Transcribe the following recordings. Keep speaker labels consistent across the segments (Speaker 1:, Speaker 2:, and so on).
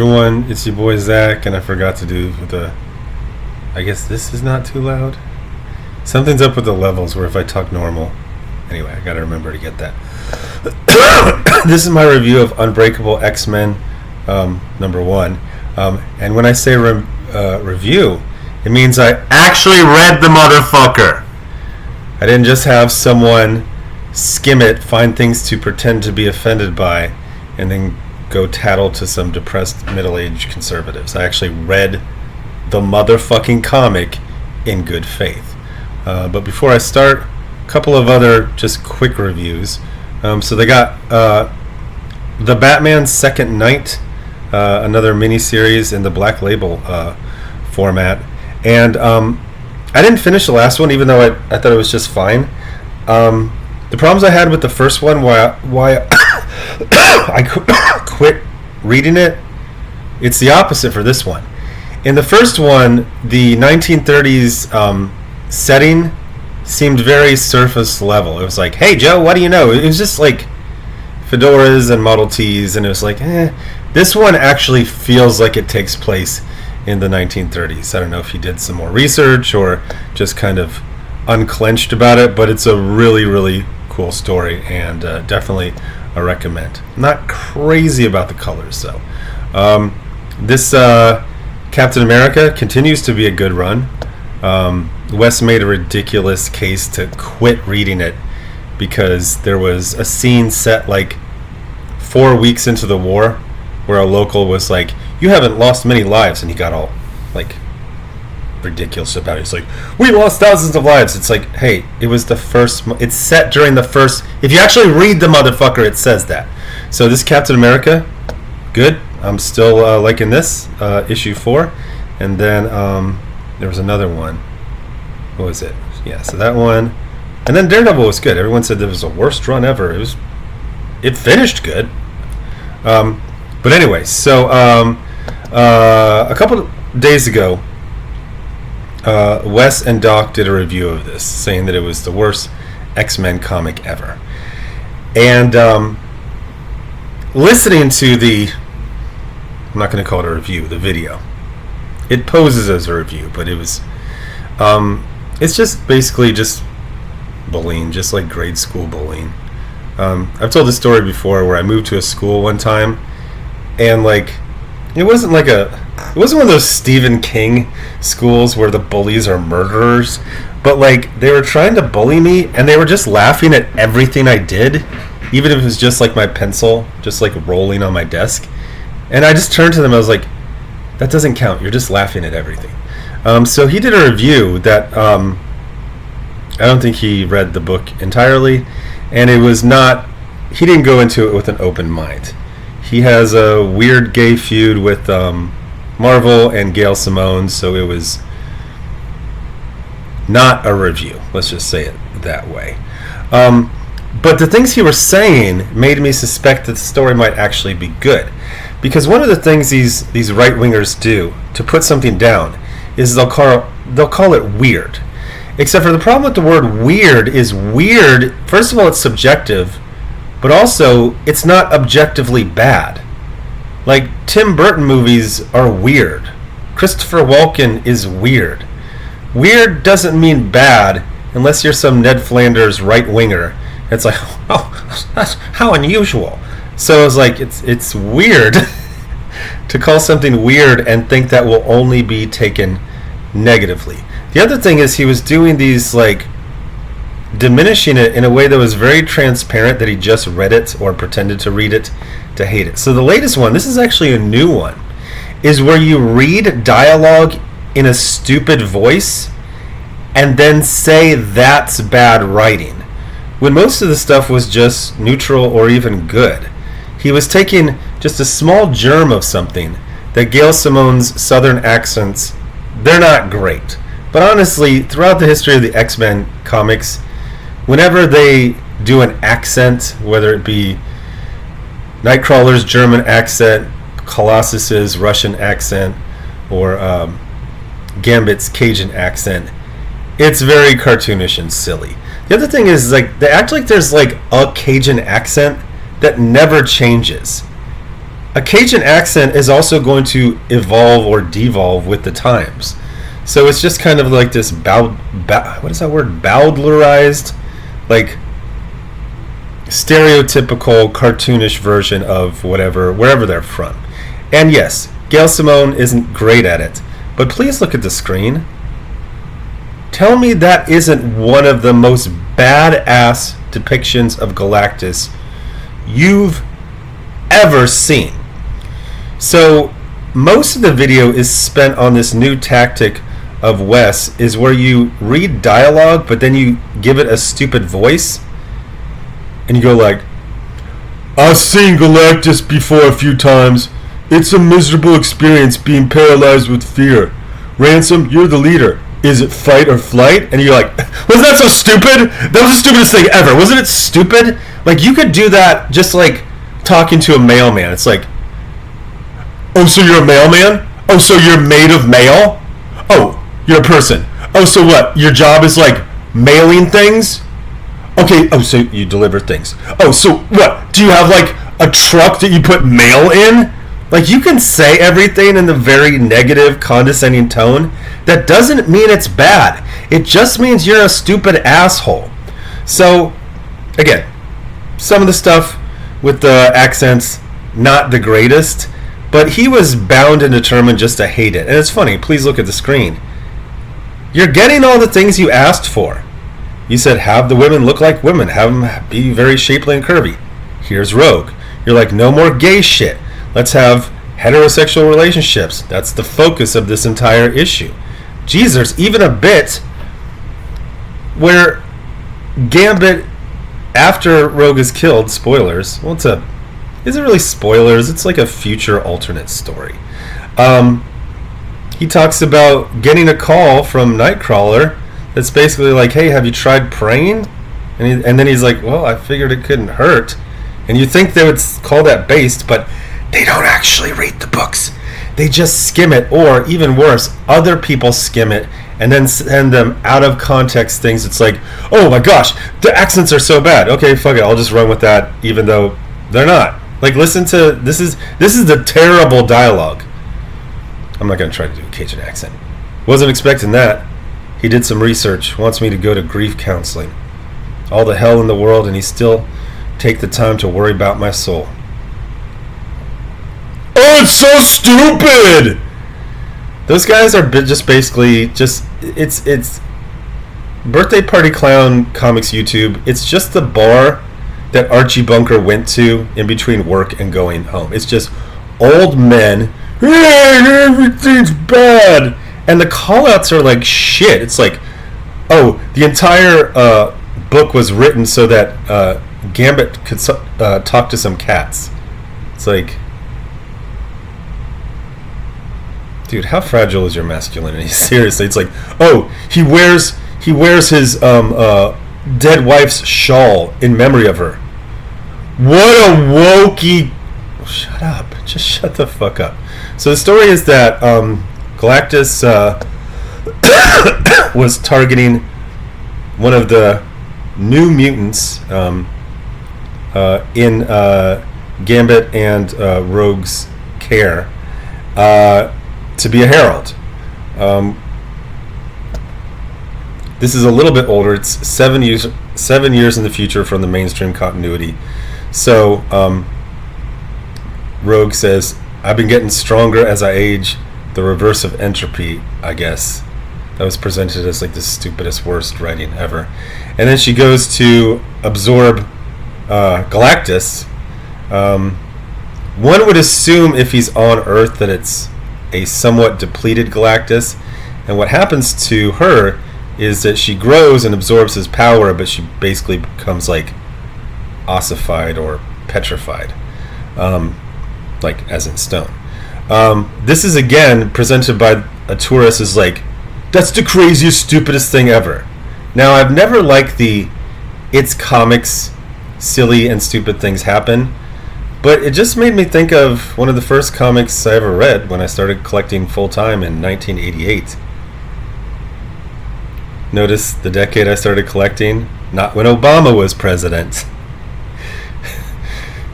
Speaker 1: Everyone, it's your boy Zach, and I forgot to do the. I guess this is not too loud. Something's up with the levels where if I talk normal. Anyway, I gotta remember to get that. This is my review of Unbreakable X-Men #1. And when I say review, it means I actually read the motherfucker. I didn't just have someone skim it, find things to pretend to be offended by, and then go tattle to some depressed middle-aged conservatives. I actually read the motherfucking comic in good faith. But before I start, a couple of other just quick reviews. So they got The Batman's Second Night, another miniseries in the Black Label format. And I didn't finish the last one, even though I thought it was just fine. The problems I had with the first one, why I quit reading it, it's the opposite for this one. In the first one, the 1930s setting seemed very surface level. It was like, hey Joe, what do you know? It was just like fedoras and Model Ts, and it was like, This one actually feels like it takes place in the 1930s. I don't know if he did some more research or just kind of unclenched about it, but it's a really, really cool story, and definitely a recommend. Not crazy about the colors though. This Captain America continues to be a good run. Wes made a ridiculous case to quit reading it because there was a scene set like 4 weeks into the war where a local was like, "You haven't lost many lives," and he got all like ridiculous about it. It's like, "We lost thousands of lives." It's like, hey, it was the first. It's set during the first. If you actually read the motherfucker, it says that. So this Captain America, good. I'm still liking this issue 4, and then there was another one. What was it? Yeah, so that one, and then Daredevil was good. Everyone said it was the worst run ever. It finished good. But anyway, so a couple of days ago, Wes and Doc did a review of this, saying that it was the worst X-Men comic ever. And listening to I'm not going to call it a review, the video. It poses as a review, but it's just basically just bullying, just like grade school bullying. I've told this story before where I moved to a school one time, and like it wasn't one of those Stephen King schools where the bullies are murderers, but like they were trying to bully me and they were just laughing at everything I did, even if it was just like my pencil just like rolling on my desk. And I just turned to them, I was like, that doesn't count, you're just laughing at everything. So he did a review that I don't think he read the book entirely, and he didn't go into it with an open mind. He has a weird gay feud with Marvel and Gail Simone, so it was not a review. Let's just say it that way. But the things he was saying made me suspect that the story might actually be good. Because one of the things these right-wingers do to put something down is they'll call it weird. Except for the problem with the word weird is weird, first of all, it's subjective, but also it's not objectively bad. Like, Tim Burton movies are weird. Christopher Walken is weird. Weird doesn't mean bad unless you're some Ned Flanders right-winger. It's like, oh, that's how unusual. So it's like, it's weird to call something weird and think that will only be taken negatively. The other thing is he was doing these, like, diminishing it in a way that was very transparent that he just read it or pretended to read it to hate it. So the latest one, this is actually a new one, is where you read dialogue in a stupid voice and then say that's bad writing, when most of the stuff was just neutral or even good. He was taking just a small germ of something that Gail Simone's southern accents, they're not great. But honestly, throughout the history of the X-Men comics, whenever they do an accent, whether it be Nightcrawler's German accent, Colossus's Russian accent, or Gambit's Cajun accent, it's very cartoonish and silly. The other thing is, like, they act like there's like a Cajun accent that never changes. a Cajun accent is also going to evolve or devolve with the times. So it's just kind of like this what is that word? Bowdlerized, like stereotypical cartoonish version of wherever they're from. And yes, Gail Simone isn't great at it, but please look at the screen. Tell me that isn't one of the most badass depictions of Galactus you've ever seen. So most of the video is spent on this new tactic of Wes, is where you read dialogue but then you give it a stupid voice and you go like, I've seen Galactus before a few times. It's a miserable experience being paralyzed with fear. Ransom, you're the leader. Is it fight or flight? And you're like, was that so stupid? That was the stupidest thing ever. Wasn't it stupid? Like, you could do that just like talking to a mailman. It's like, oh, so you're a mailman? Oh, so you're made of mail? Oh, you're a person. Oh, so what? Your job is like mailing things? Okay, oh, so you deliver things. Oh, so what? Do you have like a truck that you put mail in? Like, you can say everything in the very negative, condescending tone. That doesn't mean it's bad. It just means you're a stupid asshole. So, again, some of the stuff with the accents, not the greatest, but he was bound and determined just to hate it. And it's funny, please look at the screen. You're getting all the things you asked for. You said, have the women look like women, have them be very shapely and curvy. Here's Rogue. You're like, no more gay shit. Let's have heterosexual relationships. That's the focus of this entire issue. Geez, there's even a bit where Gambit, after Rogue is killed, spoilers, well, is it really spoilers? It's like a future alternate story. He talks about getting a call from Nightcrawler that's basically like, hey, have you tried praying? And then he's like, well, I figured it couldn't hurt. And you think they would call that based, but they don't actually read the books. They just skim it, or even worse, other people skim it and then send them out of context things. It's like, oh my gosh, the accents are so bad. Okay, fuck it, I'll just run with that, even though they're not. Like, listen to this is the terrible dialogue. I'm not gonna try to do a Cajun accent. Wasn't expecting that. He did some research. Wants me to go to grief counseling. All the hell in the world, and he still take the time to worry about my soul. Oh, it's so stupid! Those guys are just basically just it's Birthday Party Clown Comics YouTube. It's just the bar that Archie Bunker went to in between work and going home. It's just old men. Hey, everything's bad, and the callouts are like shit. It's like, oh, the entire book was written so that Gambit could talk to some cats. It's like, dude, how fragile is your masculinity? Seriously, it's like, oh, he wears his dead wife's shawl in memory of her. What a wokey! Oh, shut up! Just shut the fuck up. So the story is that Galactus was targeting one of the new mutants in Gambit and Rogue's care. To be a herald. This is a little bit older. It's 7 years in the future from the mainstream continuity. So Rogue says, I've been getting stronger as I age. The reverse of entropy, I guess. That was presented as like the stupidest, worst writing ever. And then she goes to absorb Galactus. One would assume if he's on Earth that it's a somewhat depleted Galactus, and what happens to her is that she grows and absorbs his power, but she basically becomes like ossified or petrified, like as in stone. This is again presented by a tourist as like, that's the craziest, stupidest thing ever. Now, I've never liked the it's comics, silly and stupid things happen. But it just made me think of one of the first comics I ever read when I started collecting full-time in 1988. Notice the decade I started collecting? Not when Obama was president.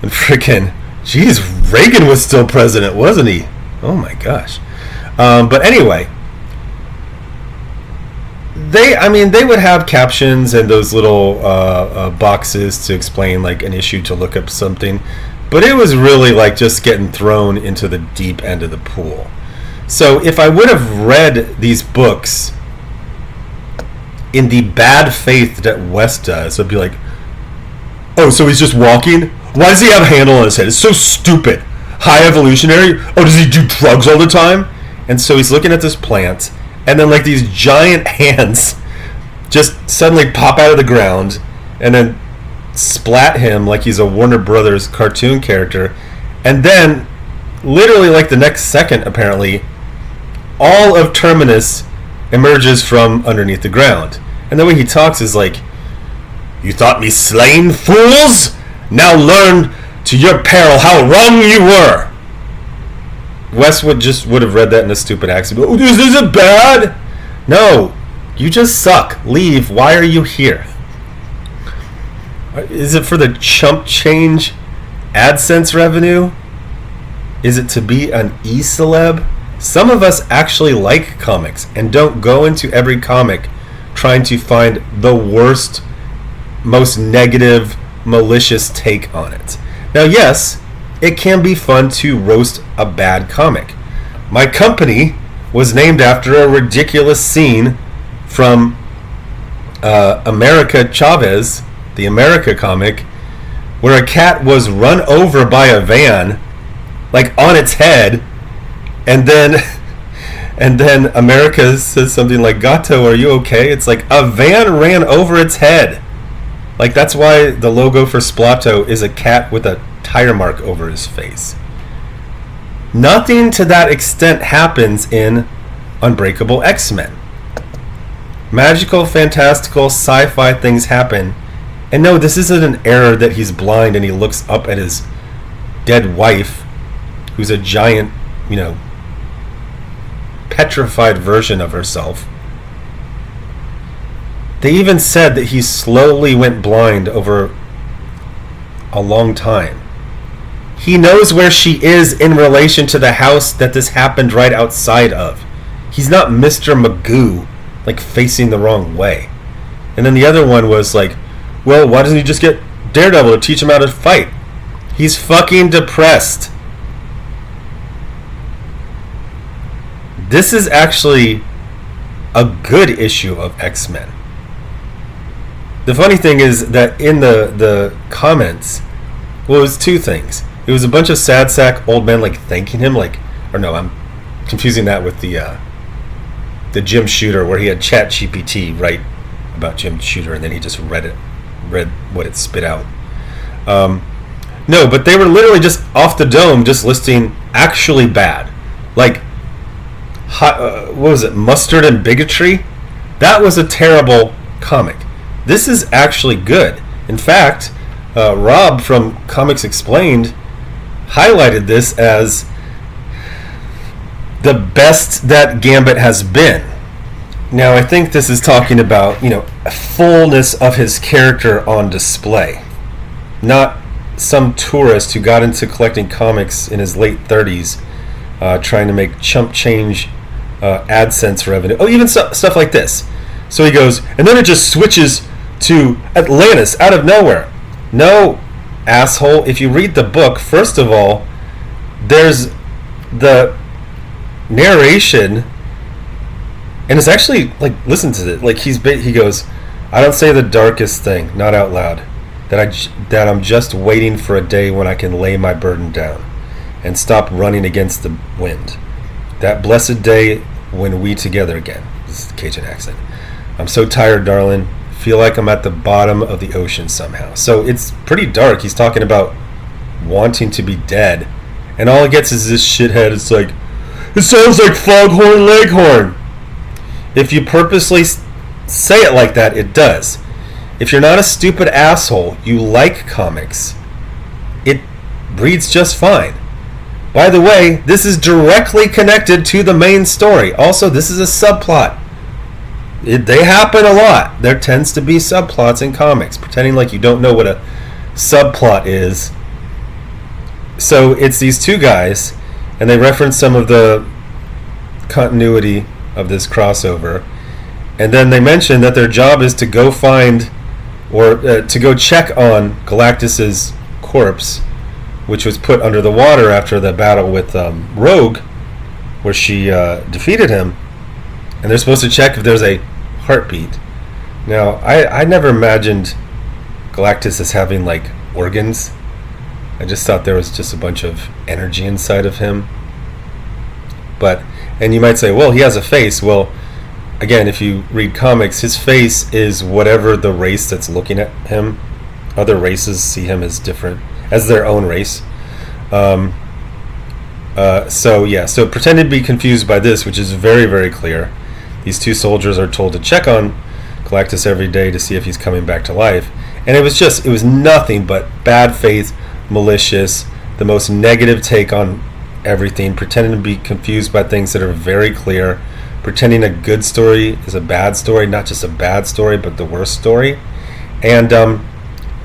Speaker 1: And frickin' Jeez, Reagan was still president, wasn't he? Oh my gosh. But anyway, they would have captions and those little boxes to explain like an issue, to look up something, but it was really like just getting thrown into the deep end of the pool. So if I would have read these books in the bad faith that Wes does, I'd be like, oh, so he's just walking? Why does he have a handle on his head? It's so stupid. High evolutionary? Oh, does he do drugs all the time? And so he's looking at this plant, and then like these giant hands just suddenly pop out of the ground and then splat him like he's a Warner Brothers cartoon character. And then literally like the next second, apparently, all of Terminus emerges from underneath the ground. And the way he talks is like, you thought me slain, fools? Now learn to your peril how wrong you were. Wes would have read that in a stupid accent. Oh, is it bad? No, you just suck. Leave. Why are you here? Is it for the chump change AdSense revenue? Is it to be an e-celeb? Some of us actually like comics and don't go into every comic trying to find the worst, most negative, malicious take on it. Now, yes, it can be fun to roast a bad comic. My company was named after a ridiculous scene from America Chavez, the America comic, where a cat was run over by a van, like on its head, and then America says something like, "Gato, are you okay?" It's like a van ran over its head. Like, that's why the logo for Splato is a cat with a tire mark over his face. Nothing to that extent happens in Unbreakable X-Men. Magical, fantastical, sci-fi things happen. And no, this isn't an error that he's blind and he looks up at his dead wife, who's a giant, petrified version of herself. They even said that he slowly went blind over a long time. He knows where she is in relation to the house that this happened right outside of. He's not Mr. Magoo, like facing the wrong way. And then the other one was like, well, why doesn't he just get Daredevil to teach him how to fight? He's fucking depressed. This is actually a good issue of X-Men. The funny thing is that in the comments, well, it was two things. It was a bunch of sad sack old men like thanking him, like, or no, I'm confusing that with the Jim Shooter, where he had ChatGPT write about Jim Shooter and then he just read what it spit out. No, but they were literally just off the dome, just listing actually bad, like what was it, Mustard and Bigotry? That was a terrible comic. This is actually good. In fact, Rob from Comics Explained highlighted this as the best that Gambit has been. Now, I think this is talking about, fullness of his character on display. Not some tourist who got into collecting comics in his late 30s trying to make chump change AdSense revenue. Oh, even stuff like this. So he goes, and then it just switches to Atlantis out of nowhere. No, asshole. If you read the book, first of all, there's the narration, and it's actually like, listen to it. Like he goes, I don't say the darkest thing, not out loud, that I'm just waiting for a day when I can lay my burden down and stop running against the wind. That blessed day when we together again. This is the Cajun accent. I'm so tired, darling. Feel like I'm at the bottom of the ocean somehow. So it's pretty dark. He's talking about wanting to be dead, and all it gets is this shithead. It's like, it sounds like Foghorn Leghorn. If you purposely say it like that, it does. If you're not a stupid asshole, you like comics, it reads just fine. By the way, this is directly connected to the main story. Also, this is a subplot. They happen a lot. There tends to be subplots in comics. Pretending like you don't know what a subplot is so it's these two guys, and they reference some of the continuity of this crossover, and then they mention that their job is to go find or to go check on Galactus's corpse, which was put under the water after the battle with Rogue, where she defeated him, and they're supposed to check if there's a heartbeat. Now, I never imagined Galactus as having like organs. I just thought there was just a bunch of energy inside of him. And you might say, well, he has a face. Well, again, if you read comics, his face is whatever the race that's looking at him. Other races see him as different, as their own race. So pretend to be confused by this, which is very, very clear. These two soldiers are told to check on Galactus every day to see if he's coming back to life. And it was nothing but bad faith, malicious, the most negative take on everything, pretending to be confused by things that are very clear, pretending a good story is a bad story, not just a bad story, but the worst story. And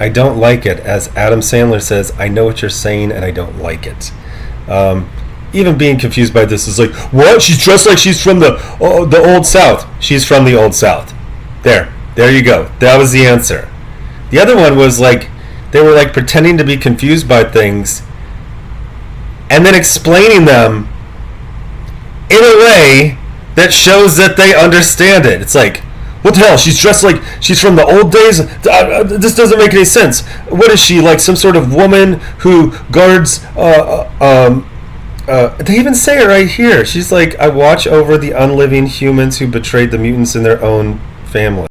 Speaker 1: I don't like it. As Adam Sandler says, I know what you're saying, and I don't like it. Even being confused by this is like, what? She's dressed like she's from the Old South. She's from the Old South. There you go. That was the answer. The other one was like, they were like pretending to be confused by things and then explaining them in a way that shows that they understand it. It's like, what the hell? She's dressed like she's from the old days? This doesn't make any sense. What is she, like some sort of woman who guards... they even say it right here. She's like, I watch over the unliving humans who betrayed the mutants in their own family.